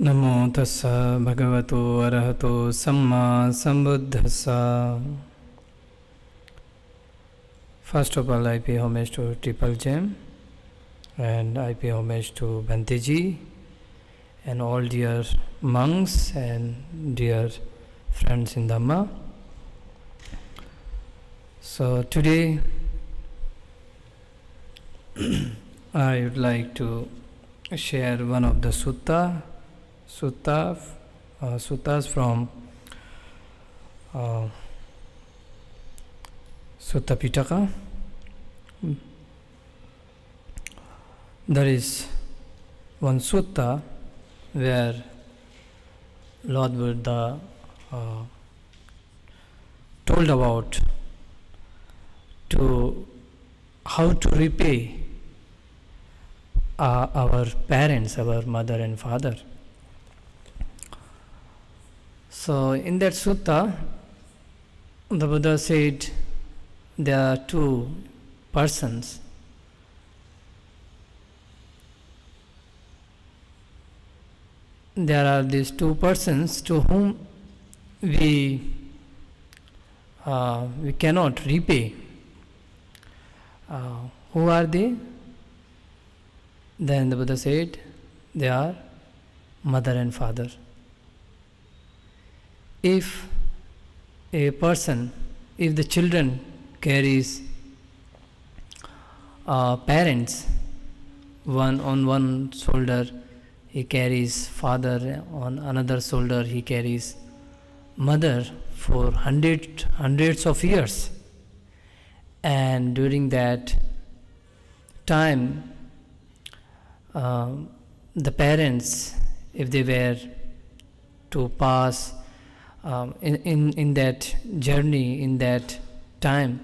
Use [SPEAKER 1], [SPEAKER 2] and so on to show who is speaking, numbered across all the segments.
[SPEAKER 1] Namo tassa bhagavato arahato samma sambuddhassa. First of all, I pay homage to Triple Gem, and I pay homage to Bhanteji and all dear monks and dear friends in Dhamma. So today I would like to share one of the suttas from Sutta Pitaka. There is one sutta where Lord Buddha told about how to repay our parents, our mother and father. So in that sutta, the Buddha said there are two persons. There are these two persons to whom we cannot repay. Who are they? Then the Buddha said, they are mother and father. If the children carries parents, one on one shoulder he carries father, on another shoulder he carries mother for hundreds of years, and during that time the parents, if they were to pass in that journey, in that time,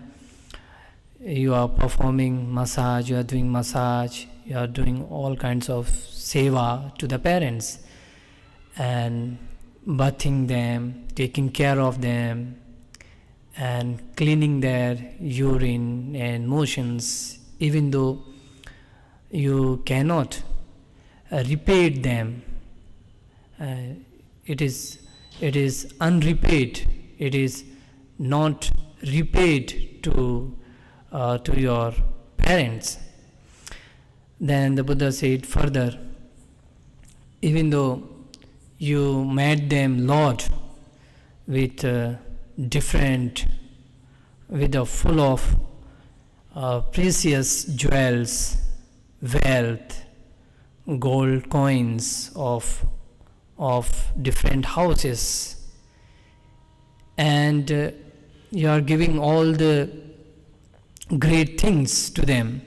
[SPEAKER 1] you are performing massage, you are doing massage, you are doing all kinds of seva to the parents, and bathing them, taking care of them, and cleaning their urine and motions, even though you cannot repay them. It is unrepaid. It is not repaid to your parents. Then the Buddha said further, even though you made them Lord with full of precious jewels, wealth, gold coins of different houses, and you are giving all the great things to them,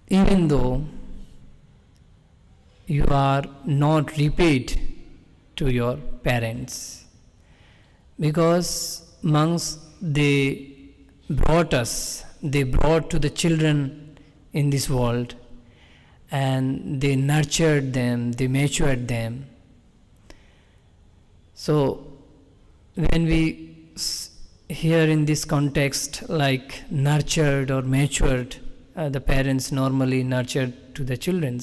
[SPEAKER 1] even though you are not repaid to your parents, because monks, they brought to the children in this world, and they nurtured them, they matured them. So when we hear in this context like nurtured or matured, the parents normally nurtured to the children.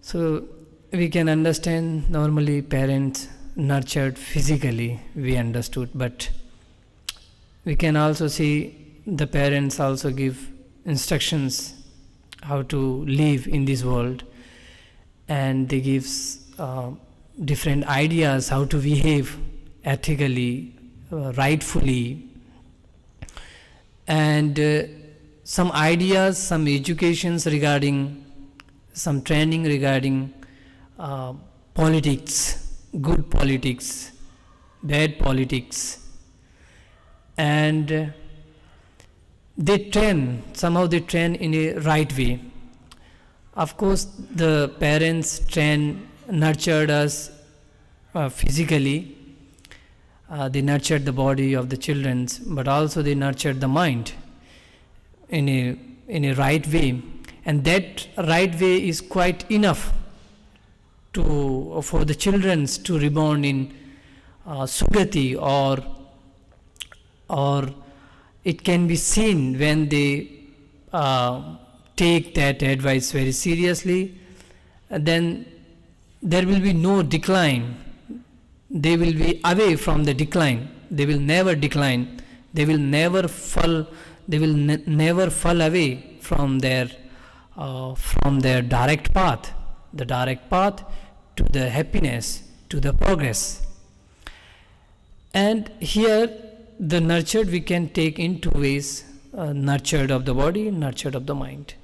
[SPEAKER 1] So we can understand normally parents nurtured physically, we understood, but we can also see the parents also give instructions how to live in this world, and they give different ideas how to behave ethically, rightfully, and some ideas, some educations regarding, some training regarding politics, good politics, bad politics, and they train in a right way. Of course, the parents nurtured us physically, they nurtured the body of the children, but also they nurtured the mind in a right way, and that right way is quite enough for the children to reborn in Sugati, or it can be seen when they take that advice very seriously then there will be no decline. They will be away from the decline. They will never decline. They will never fall. They will never fall away from their direct path, the direct path to the happiness, to the progress. And here, the nurtured we can take in two ways: nurtured of the body, nurtured of the mind.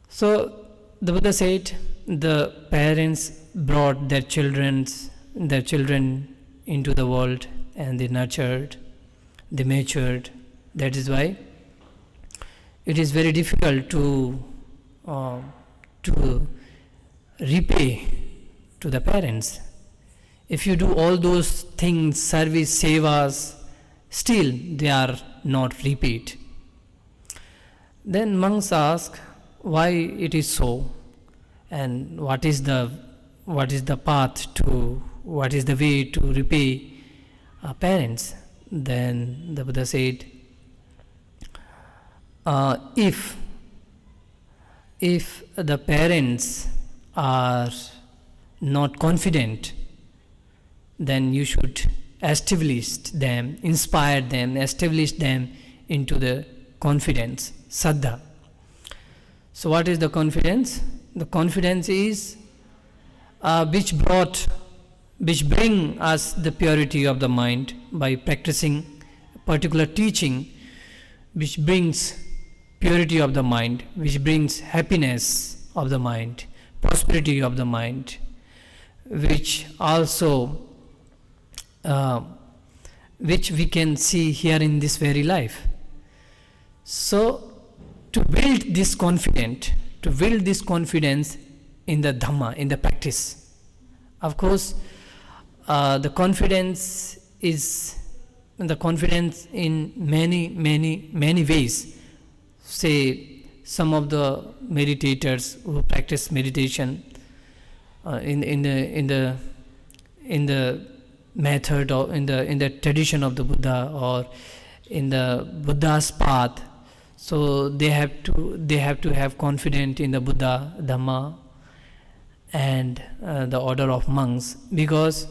[SPEAKER 1] So the Buddha said, the parents brought their children into the world, and they nurtured, they matured. That is why it is very difficult to repay to the parents. If you do all those things, service, sevas, still they are not repaid. Then monks ask why it is so, and what is the path to, what is the way to repay parents. Then the Buddha said, if the parents are not confident, then you should establish them, inspire them, establish them into the confidence, saddha. So what is the confidence? The confidence is which bring us the purity of the mind by practicing a particular teaching, which brings purity of the mind, which brings happiness of the mind, prosperity of the mind, which also which we can see here in this very life. So to build this confidence in the Dhamma, in the practice. Of course, the confidence in many ways. Say, some of the meditators who practice meditation in the method or in the tradition of the Buddha, or in the Buddha's path, so they have to have confidence in the Buddha, Dhamma, and the order of monks, because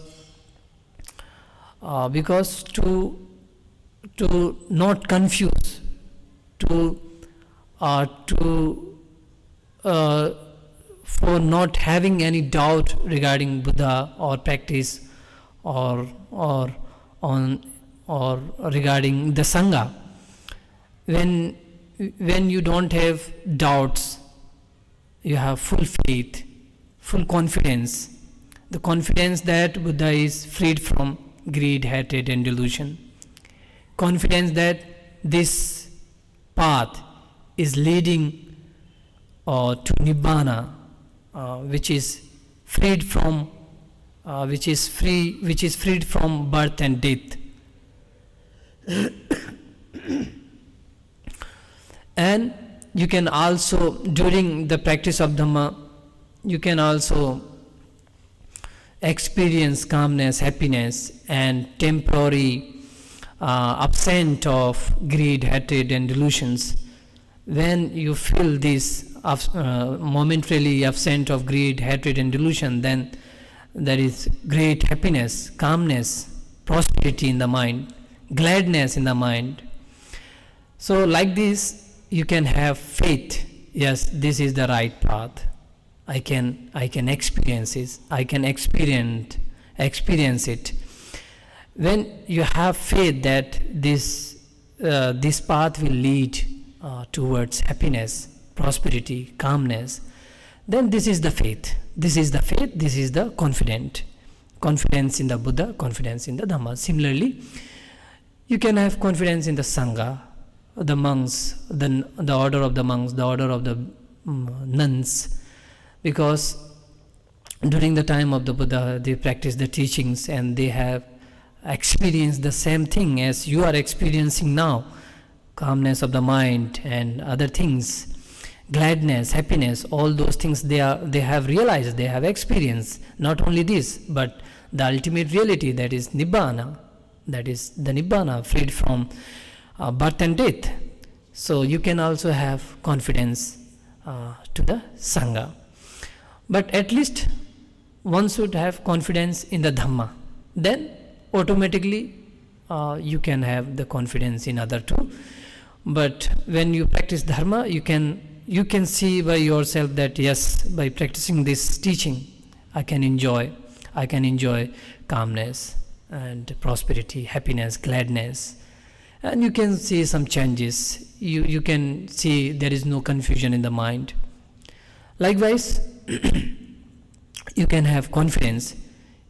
[SPEAKER 1] to not confuse, for not having any doubt regarding Buddha or practice, or regarding the Sangha. When you don't have doubts, you have full faith, full confidence, the confidence that Buddha is freed from greed, hatred and delusion, confidence that this path is leading to Nibbana, which is freed from birth and death. And you can also, during the practice of Dhamma, you can also experience calmness, happiness, and temporary absent of greed, hatred and delusions. When you feel this momentarily absent of greed, hatred and delusion, then there is great happiness, calmness, prosperity in the mind, gladness in the mind. So like this, you can have faith. Yes, this is the right path. I can experience it. I can experience it. When you have faith that this path will lead towards happiness, prosperity, calmness, then this is the faith. This is the faith. This is the confidence in the Buddha, confidence in the Dhamma. Similarly, you can have confidence in the Sangha, the monks, the order of the monks, the order of the nuns, because during the time of the Buddha, they practiced the teachings and they have experienced the same thing as you are experiencing now, calmness of the mind and other things, gladness, happiness, all those things they have realized, they have experienced. Not only this, but the ultimate reality, that is Nibbana, that is the Nibbana, freed from birth and death. So you can also have confidence to the Sangha. But at least one should have confidence in the Dhamma. Then automatically you can have the confidence in other too. But when you practice Dharma, you can see by yourself that yes, by practicing this teaching, I can enjoy calmness and prosperity, happiness, gladness. And you can see some changes. You can see there is no confusion in the mind. Likewise, you can have confidence.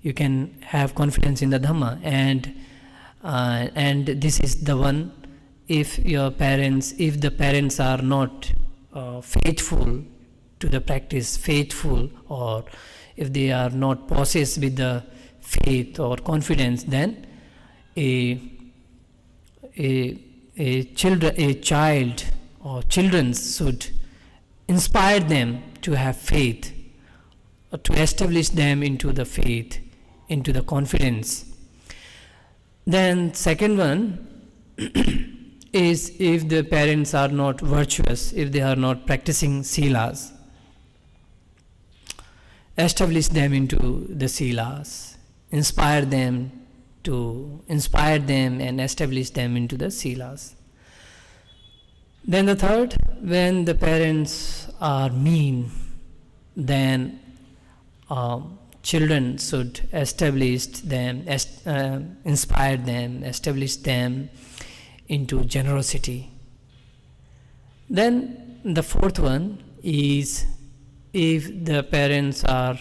[SPEAKER 1] You can have confidence in the Dhamma, and this is the one. If the parents are not faithful to the practice, faithful, or if they are not possessed with the faith or confidence, then a child or children should inspire them to have faith, or to establish them into the faith, into the confidence. Then second one is if the parents are not virtuous, if they are not practicing silas, establish them into the silas, inspire them and establish them into the silas. Then the third, when the parents are mean, then children should establish them, inspire them, establish them into generosity. Then the fourth one is if the parents are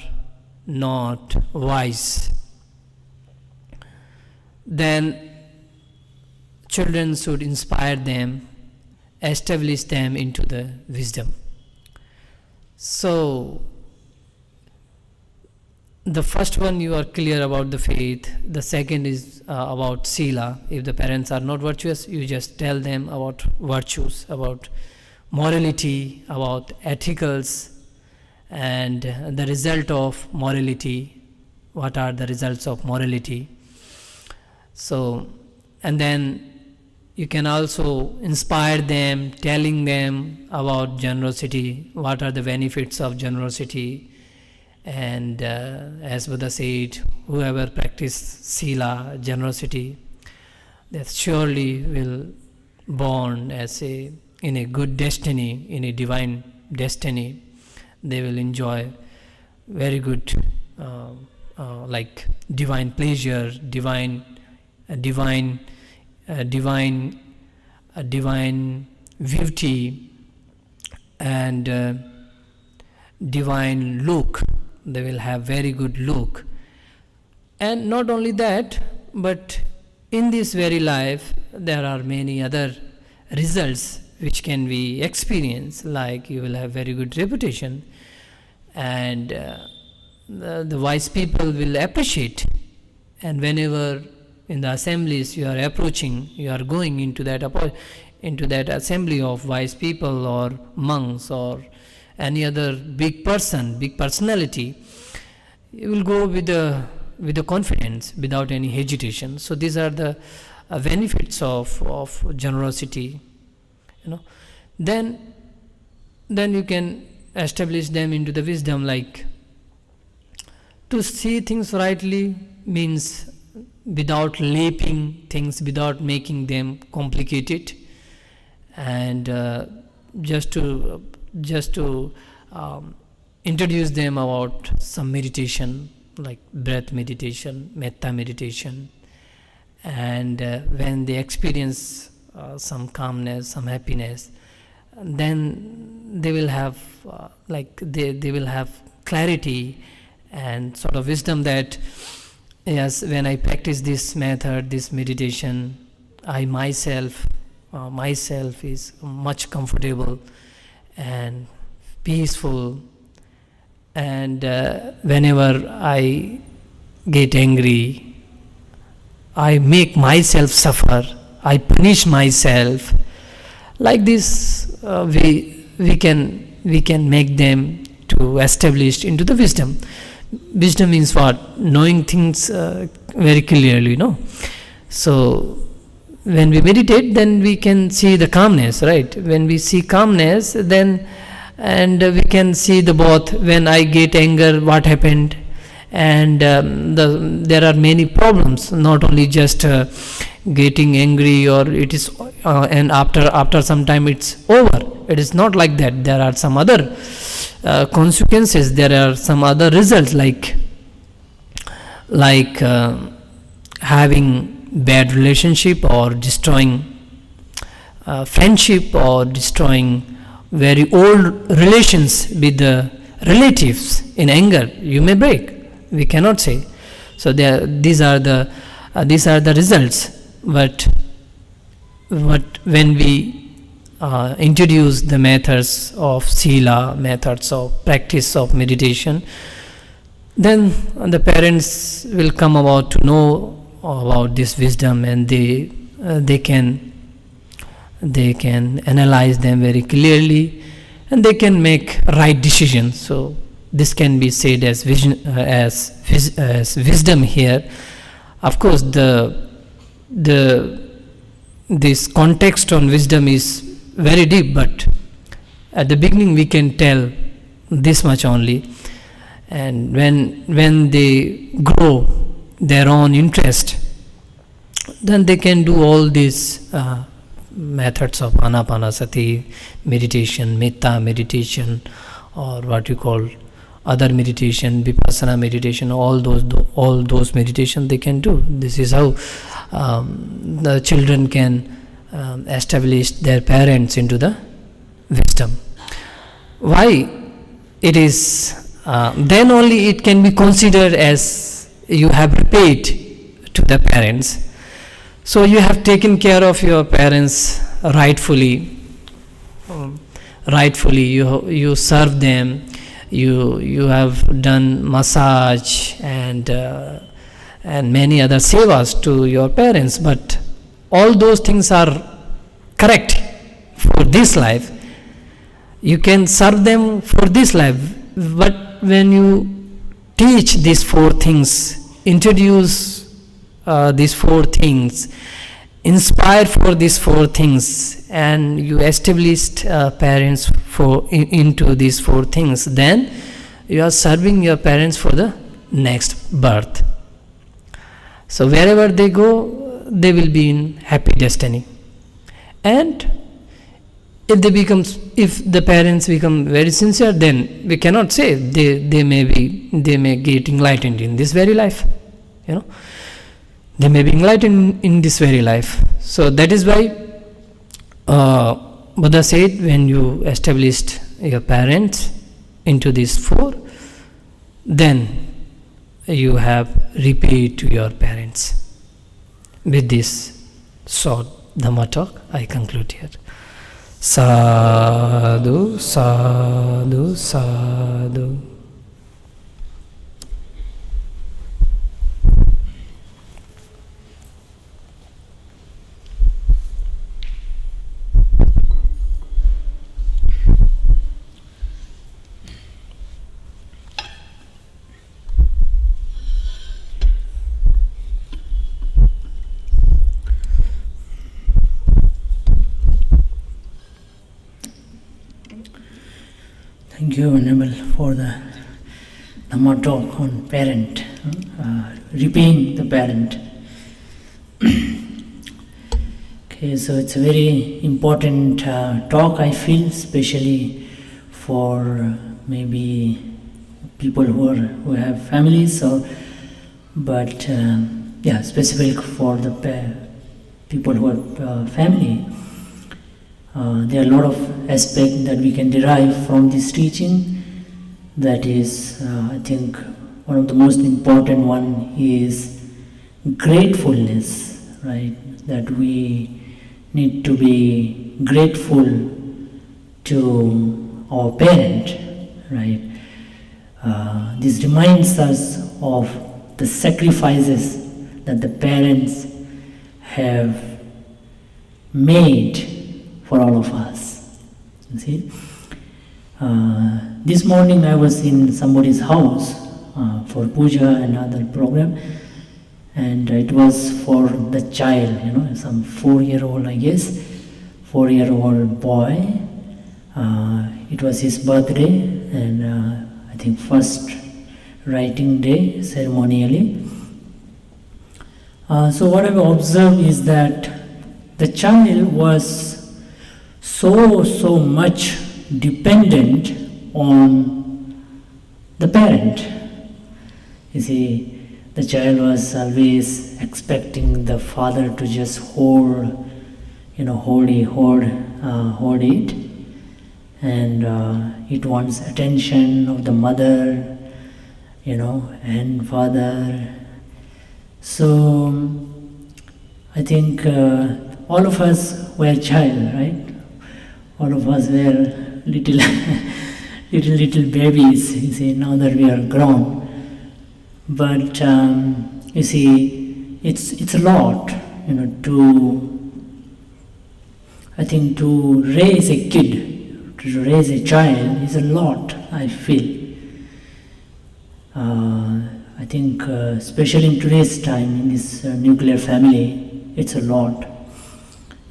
[SPEAKER 1] not wise, then children should inspire them, establish them into the wisdom. So the first one, you are clear about the faith. The second is about sila. If the parents are not virtuous, you just tell them about virtues, about morality, about ethicals, and the result of morality. What are the results of morality? So, and then you can also inspire them, telling them about generosity. What are the benefits of generosity? And as Buddha said, whoever practices sila, generosity, that surely will born as in a good destiny, in a divine destiny. They will enjoy very good, like divine pleasure, divine beauty, and divine look. They will have very good look. And not only that, but in this very life there are many other results which can be experienced, like you will have very good reputation, and the wise people will appreciate. And whenever in the assemblies you are approaching, you are going into that assembly of wise people or monks or any other big personality, you will go with the confidence, without any hesitation. So these are the benefits of generosity. Then you can establish them into the wisdom. Like, to see things rightly means without laping things, without making them complicated, and just to introduce them about some meditation, like breath meditation, metta meditation, and when they experience some calmness, some happiness, then they will have they will have clarity and sort of wisdom that yes, when I practice this method, this meditation, I myself is much comfortable and peaceful, and whenever I get angry, I make myself suffer, I punish myself. Like this, we can make them to establish into the wisdom. Wisdom means what? Knowing things very clearly, So when we meditate, then we can see the calmness, right? When we see calmness, then and we can see the both. When I get anger, what happened, and there are many problems, not only just getting angry, or it is and after some time it's over. It is not like that. There are some other consequences, there are some other results, like having bad relationship, or destroying friendship, or destroying very old relations with the relatives. In anger you may break, we cannot say. So these are the results. But when we introduce the methods of sila, methods of practice of meditation, then the parents will come about to know about this wisdom, and they can analyze them very clearly, and they can make right decisions. So this can be said as vision, as wisdom here. Of course, this context on wisdom is very deep, but at the beginning we can tell this much only. And when they grow their own interest, then they can do all these methods of anapanasati meditation, metta meditation, or what you call other meditation, vipassana meditation, all those meditation they can do. This is how the children can establish their parents into the wisdom. Why it is then only it can be considered as you have repaid to the parents. So you have taken care of your parents rightfully. You serve them. You have done massage and many other sevas to your parents. But all those things are correct for this life. You can serve them for this life. But when you teach these four things, introduce these four things, inspire for these four things, and you established parents into these four things, then you are serving your parents for the next birth. So wherever they go, they will be in happy destiny. And if the parents become very sincere, then we cannot say they may get enlightened in this very life. They may be enlightened in this very life. So that is why Buddha said, when you established your parents into these four, then you have repaid to your parents. With this short Dhamma talk, I conclude here. Sadhu, sadhu, sadhu.
[SPEAKER 2] Thank you, Venerable, for the Dhamma talk on parent, repaying the parent. Okay, so it's a very important talk, I feel, especially for maybe people who have families, specific for the people who have family. There are a lot of aspects that we can derive from this teaching. That is, I think, one of the most important one is gratefulness, right? That we need to be grateful to our parent, right? This reminds us of the sacrifices that the parents have made for all of us. You see, this morning I was in somebody's house for puja and other program, and it was for the child, some 4-year-old, I guess, 4-year-old boy. It was his birthday, and I think first writing day ceremonially. So what I've observed is that the child was so much dependent on the parent. You see, the child was always expecting the father to just hold it, and it wants attention of the mother, and father. So I think all of us were child, right? All of us were little little babies. You see, now that we are grown. But you see, it's a lot, to raise a kid, to raise a child is a lot, I feel. I think, especially in today's time, in this nuclear family, it's a lot,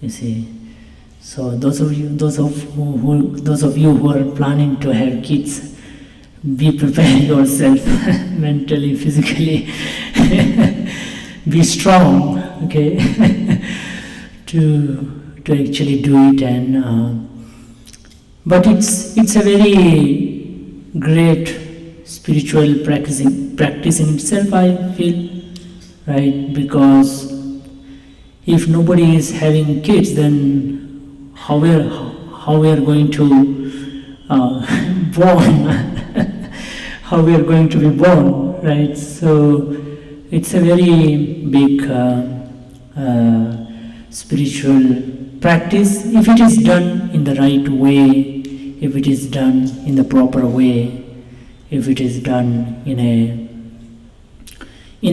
[SPEAKER 2] you see. So those of you who are planning to have kids, be prepared yourself mentally, physically. Be strong, okay, to actually do it. And but it's a very great spiritual practice in itself, I feel, right? Because if nobody is having kids, then how we are going to born? How we are going to be born, right? So it's a very big spiritual practice if it is done in the right way, if it is done in the proper way, if it is done in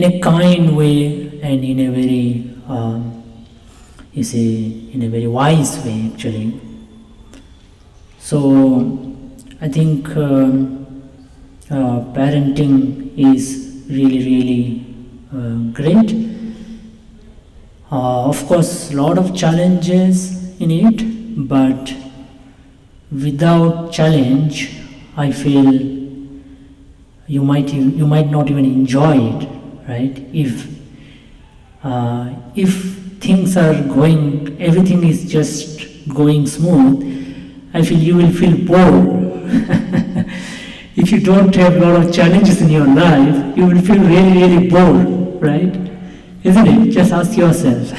[SPEAKER 2] a kind way, and in a very in a very wise way, actually. So I think parenting is really great. Of course, a lot of challenges in it, but without challenge, I feel you might not even enjoy it, right? If things are going, everything is just going smooth, I feel you will feel bored. If you don't have a lot of challenges in your life, you will feel really bored, right? Isn't it? Just ask yourself.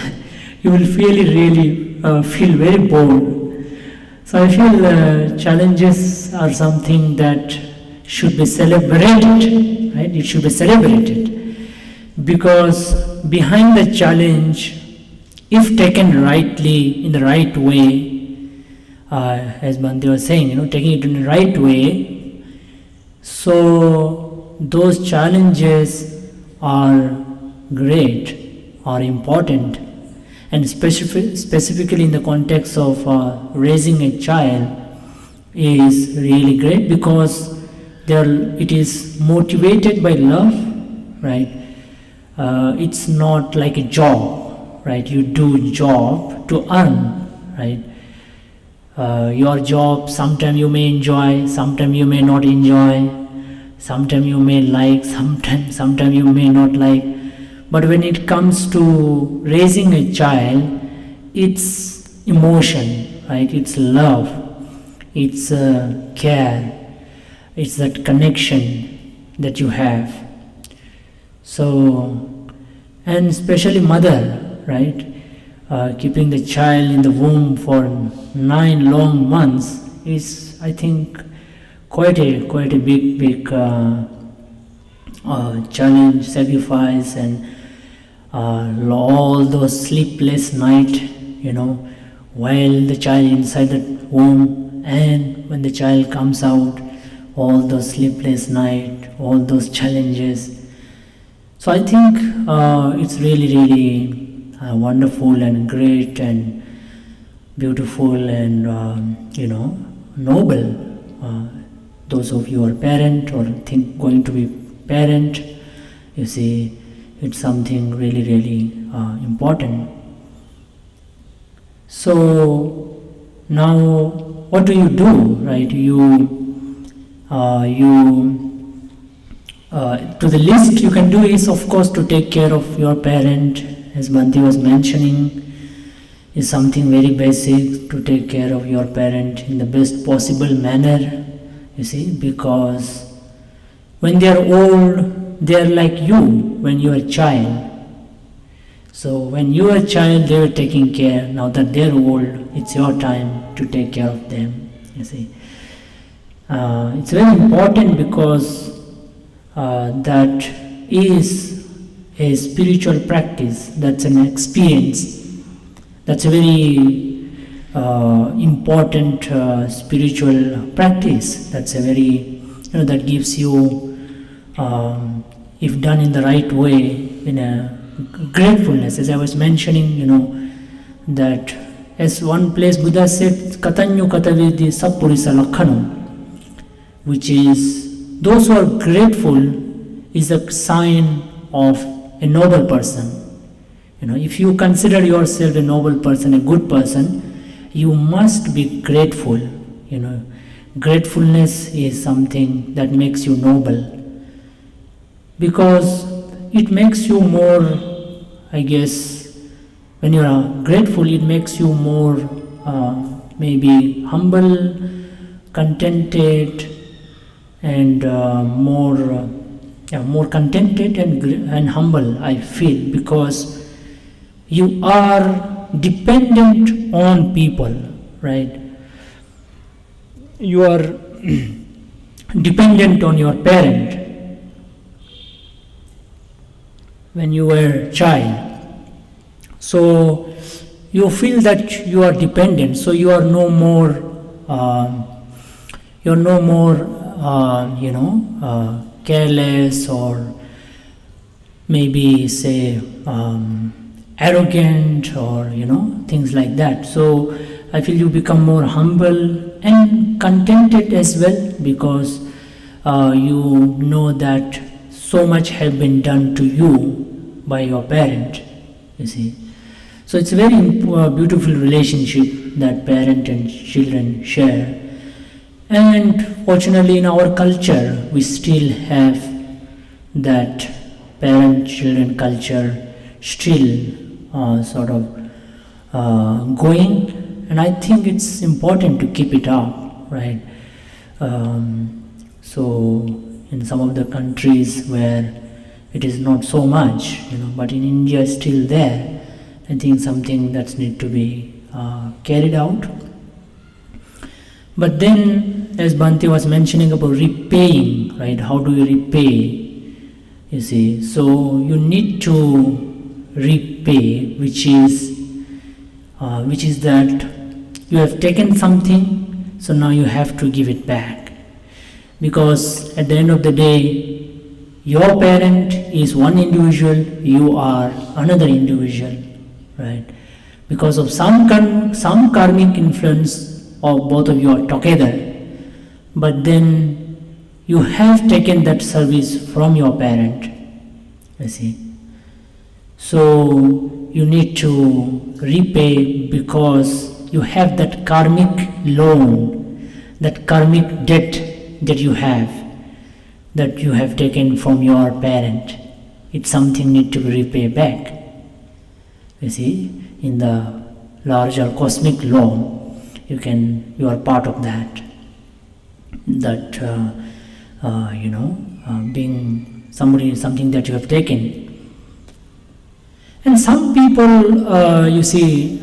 [SPEAKER 2] You will really feel very bored. So I feel challenges are something that should be celebrated, right? It should be celebrated. Because behind the challenge, if taken rightly, in the right way, as Bhante was saying, taking it in the right way, so those challenges are great, are important, and specifically in the context of raising a child is really great, because it is motivated by love, right? It's not like a job, right? You do job to earn, right? Your job, sometimes you may enjoy, sometimes you may not enjoy, sometimes you may like, sometimes you may not like. But when it comes to raising a child, it's emotion, right? It's love, it's care, it's that connection that you have. So, and especially mother, right? Keeping the child in the womb for 9 long months is, I think, quite a big challenge, sacrifice, and all those sleepless nights, while the child inside the womb, and when the child comes out, all those sleepless nights, all those challenges. So I think it's really wonderful and great and beautiful and noble. Those of you who are parent or think going to be parent, you see, it's something really important. So now what do you do, right? To the least you can do is, of course, to take care of your parent, as Bhante was mentioning, is something very basic, to take care of your parent in the best possible manner, you see, because when they are old, they are like you when you are a child. So when you were a child, they were taking care. Now that they are old, it's your time to take care of them, you see. It's very important because that is a spiritual practice, that's an experience, that's a very important spiritual practice, that's a very, that gives you, if done in the right way, in a gratefulness, as I was mentioning, that as one place Buddha said, Katanyu Katavedi Sappurisa Lakhanam, which is, those who are grateful is a sign of a noble person. If you consider yourself a noble person, a good person, you must be grateful. Gratefulness is something that makes you noble, because it makes you more, I guess, when you are grateful, it makes you more maybe humble, contented, and more contented and humble, I feel, because you are dependent on people, right? You are dependent on your parent when you were a child. So you feel that you are dependent, so you are no more careless, or maybe say arrogant, or things like that. So I feel you become more humble and contented as well, because you know that so much has been done to you by your parent, you see. So it's a very beautiful relationship that parent and children share. And fortunately in our culture, we still have that parent-children culture still sort of going, and I think it's important to keep it up, right? So in some of the countries where it is not so much, but in India it's still there, I think something that's need to be carried out. But then, as Bhante was mentioning about repaying, right? How do you repay? You see, so you need to repay, which is that you have taken something, so now you have to give it back. Because at the end of the day, your parent is one individual, you are another individual, right? Because of some karmic influence, or both of you are together, but then you have taken that service from your parent, you see. So you need to repay, because you have that karmic loan, that karmic debt that you have taken from your parent. It's something need to be repaid back, you see. In the larger cosmic law, you are part of that being something that you have taken. And some people, you see,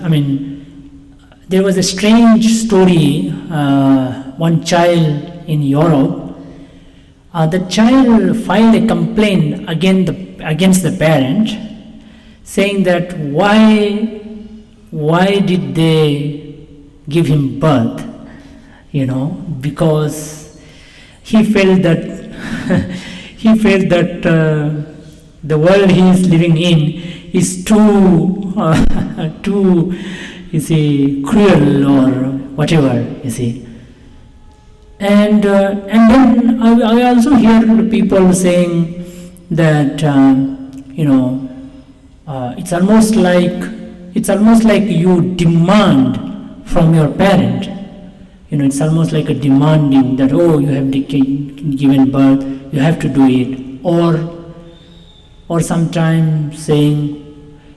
[SPEAKER 2] there was a strange story. One child in Europe, the child filed a complaint against the parent, saying that why did they give him birth, because he felt that the world he is living in is too you see, cruel or whatever, you see. And then I also hear people saying that it's almost like you demand from your parent, It's almost like a demanding that, oh, you have given birth, you have to do it. Or sometimes saying,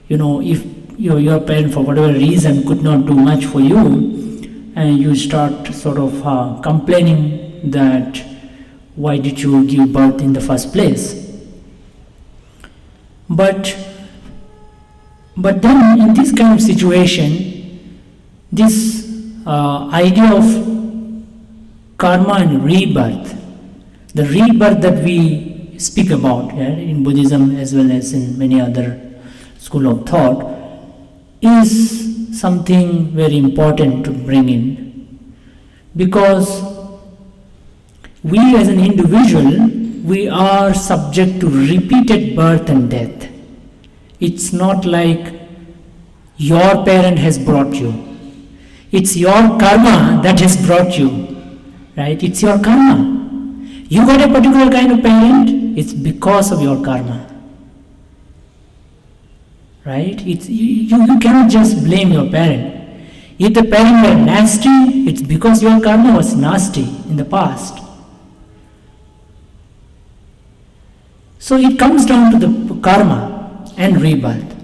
[SPEAKER 2] if your parent for whatever reason could not do much for you, and you start sort of complaining that why did you give birth in the first place? But then in this kind of situation, this idea of karma and rebirth, the rebirth that we speak about in Buddhism as well as in many other school of thought, is something very important to bring in, because we as an individual, we are subject to repeated birth and death. It's not like your parent has brought you. It's your karma that has brought you, right? It's your karma. You got a particular kind of parent, it's because of your karma, right? You cannot just blame your parent. If the parent were nasty, it's because your karma was nasty in the past. So it comes down to the karma and rebirth.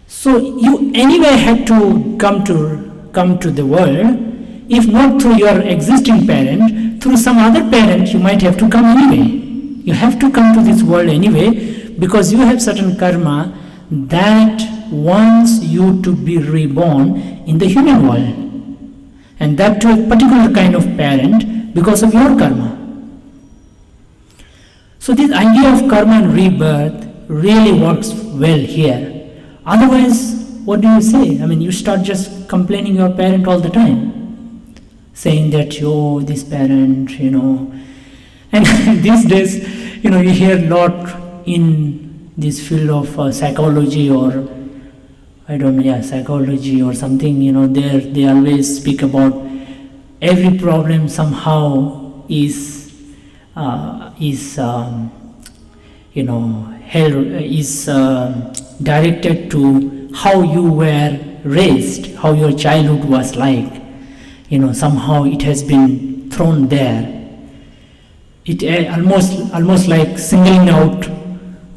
[SPEAKER 2] So you anyway had to come to the world, if not through your existing parent, through some other parent you might have to come anyway. You have to come to this world anyway, because you have certain karma that wants you to be reborn in the human world, and that to a particular kind of parent because of your karma. So this idea of karma and rebirth really works well here. Otherwise, what do you say? I mean, you start just complaining your parent all the time, saying that, oh, this parent, And these days, you hear a lot in this field of psychology or, psychology or something, they always speak about every problem somehow is directed to how you were raised, how your childhood was like. Somehow it has been thrown there. It almost like singling out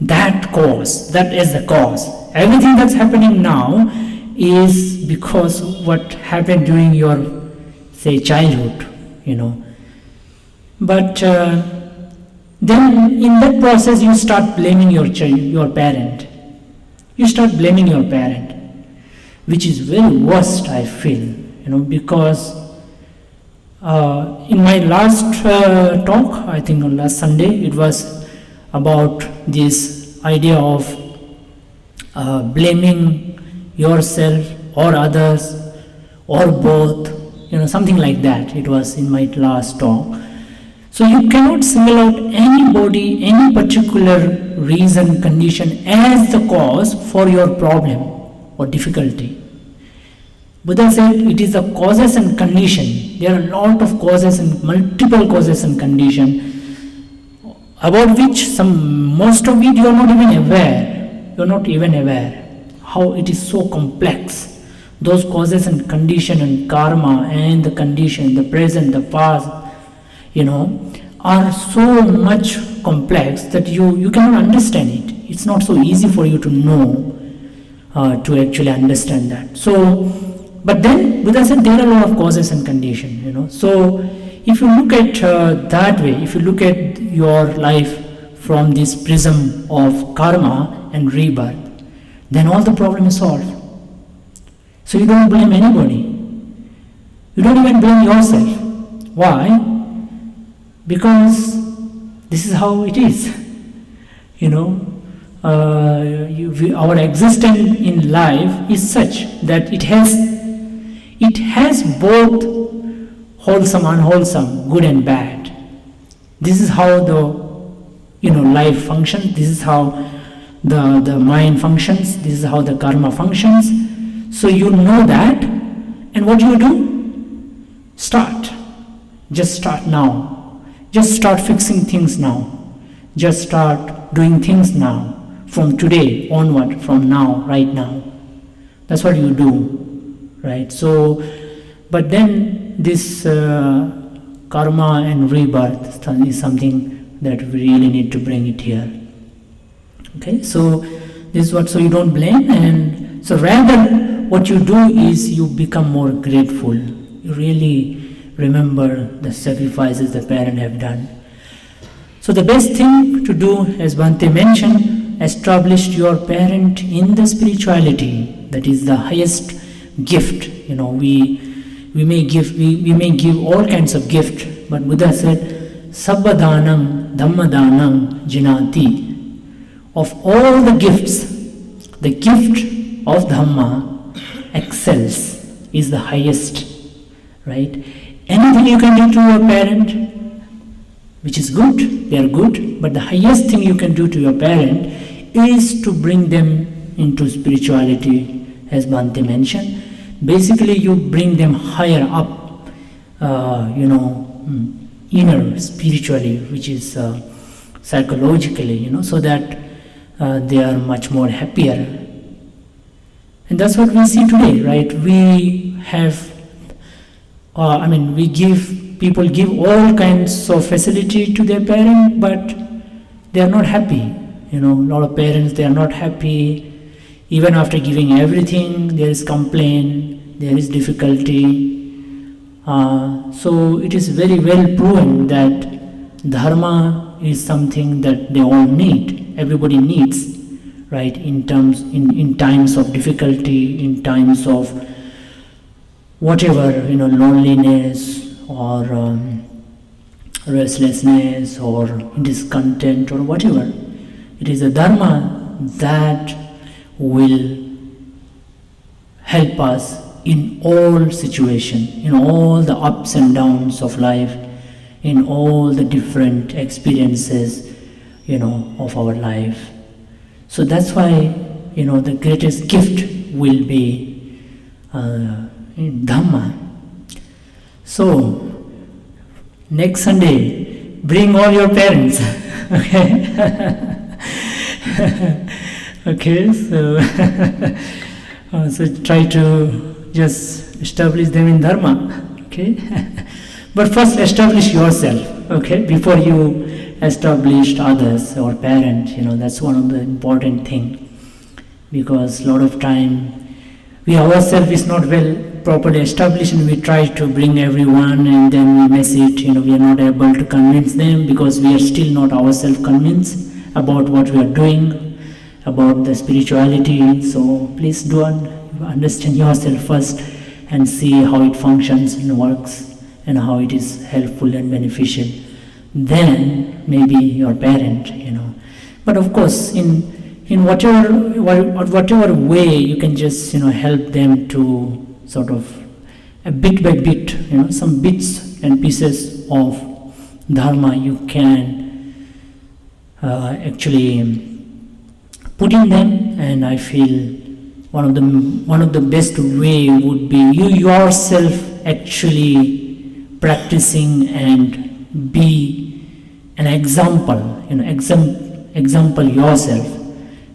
[SPEAKER 2] that cause, that is the cause. Everything that's happening now is because what happened during your, say, childhood, But then in that process you start blaming your parent. You start blaming your parent, which is very worst, I feel, because in my last talk, I think on last Sunday, it was about this idea of blaming yourself or others or both, something like that. It was in my last talk. So you cannot single out anybody, any particular reason, condition as the cause for your problem or difficulty. Buddha said it is the causes and condition. There are a lot of causes and multiple causes and condition about which most of it you are not even aware. You are not even aware how it is so complex. Those causes and condition and karma and the condition, the present, the past, are so much complex that you cannot understand it. It's not so easy for you to know, to actually understand that. So, but then Buddha said there are a lot of causes and condition, So, if you look at that way, if you look at your life from this prism of karma and rebirth, then all the problem is solved. So you don't blame anybody. You don't even blame yourself. Why? Because this is how it is, our existence in life is such that it has both wholesome, unwholesome, good and bad. This is how the life functions. This is how the mind functions. This is how the karma functions. So you know that, and what do? Start. Just start now. Just start fixing things now. Just start doing things now. From today onward, from now, right now. That's what you do, right? So, but then this karma and rebirth is something that we really need to bring it here. Okay, so this is what, so you don't blame, and so rather what you do is you become more grateful. You really remember the sacrifices the parents have done. So the best thing to do, as Bhante mentioned, establish your parent in the spirituality. That is the highest gift. We may give all kinds of gift, but Buddha said, Sabbadanam Dhammadanam Jinati. Of all the gifts, the gift of Dhamma excels, is the highest, right? Anything you can do to your parent, which is good, they are good, but the highest thing you can do to your parent is to bring them into spirituality, as Bhante mentioned. Basically, you bring them higher up, inner spiritually, which is psychologically, so that they are much more happier. And that's what we see today, right? We have, people give all kinds of facility to their parent, but they are not happy. A lot of parents, they are not happy. Even after giving everything, there is complaint, there is difficulty. So it is very well proven that dharma is something that they all need. Everybody needs, right? In times of difficulty, in times of whatever, loneliness or restlessness or discontent or whatever. It is a dharma that will help us in all situations, in all the ups and downs of life, in all the different experiences, of our life. So that's why, the greatest gift will be Dhamma. So, next Sunday, bring all your parents. Okay? Okay, so so try to just establish them in Dharma. Okay? But first establish yourself, okay, before you establish others or parents. That's one of the important thing, because a lot of time we ourselves is not well properly established, and we try to bring everyone, and then we miss it. We are not able to convince them because we are still not ourselves convinced about what we are doing, about the spirituality. So please do understand yourself first and see how it functions and works, and how it is helpful and beneficial. Then maybe your parent, But of course, in whatever way you can just, help them to sort of, bit by bit, some bits and pieces of Dharma you can actually put in them. And I feel one of the best way would be you yourself actually practicing and be an example, example yourself,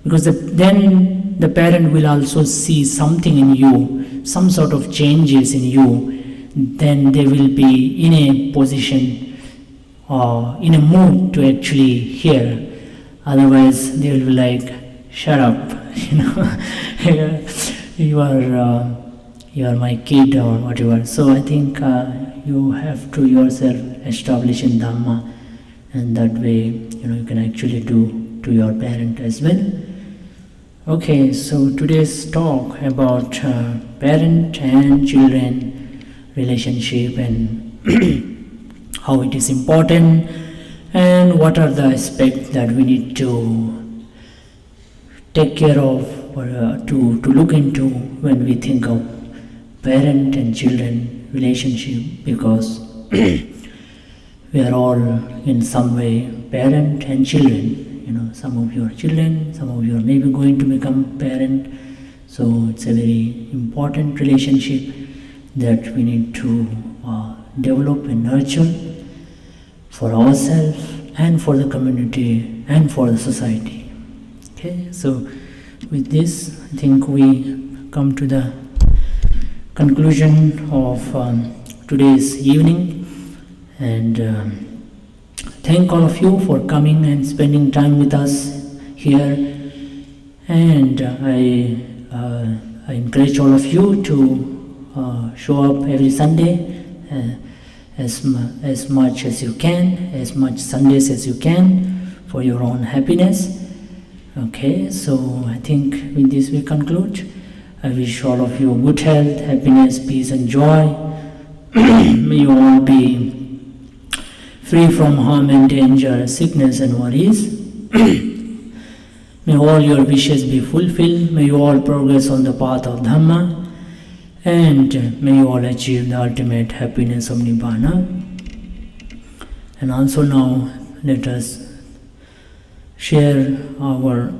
[SPEAKER 2] because then the parent will also see something in you, some sort of changes in you. Then they will be in a position or in a mood to actually hear. Otherwise, they will be like, "Shut up, you are my kid," or whatever. So I think you have to yourself establish in Dhamma, and that way, you can actually do to your parent as well. Okay, so today's talk about parent and children relationship, and how it is important, and what are the aspects that we need to take care of, or to look into when we think of parent and children relationship, because we are all in some way parent and children. Some of you are children, some of you are maybe going to become parent. So it's a very important relationship that we need to develop and nurture for ourselves and for the community and for the society. Okay, so with this, I think we come to the conclusion of today's evening, and thank all of you for coming and spending time with us here. And I encourage all of you to show up every Sunday as much as you can, as much Sundays as you can, for your own happiness. Okay, so I think with this we conclude. I wish all of you good health, happiness, peace and joy. May you all be free from harm and danger, sickness and worries. May all your wishes be fulfilled. May you all progress on the path of Dhamma. And may you all achieve the ultimate happiness of Nibbana. And also now let us share our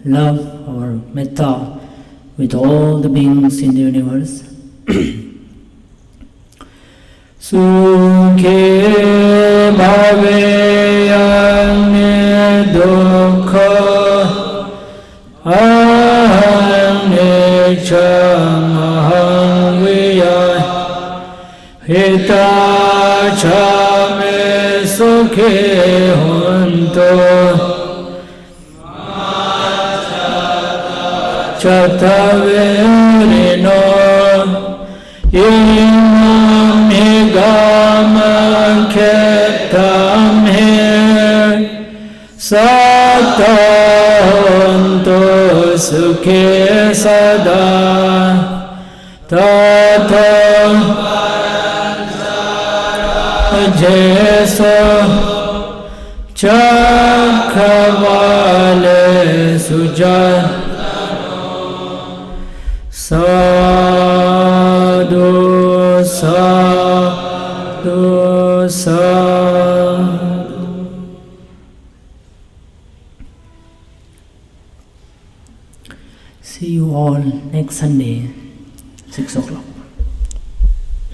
[SPEAKER 2] love, our metta with all the beings in the universe. Sukhe bhaveyane dukkha anicam aham viyaya hitacha me sukhe honto chataverino imam higama ketam he satanto sukhe sada tato jeso chakhavale sujan sadhu sadhu sadhu. See you all next Sunday, 6 o'clock.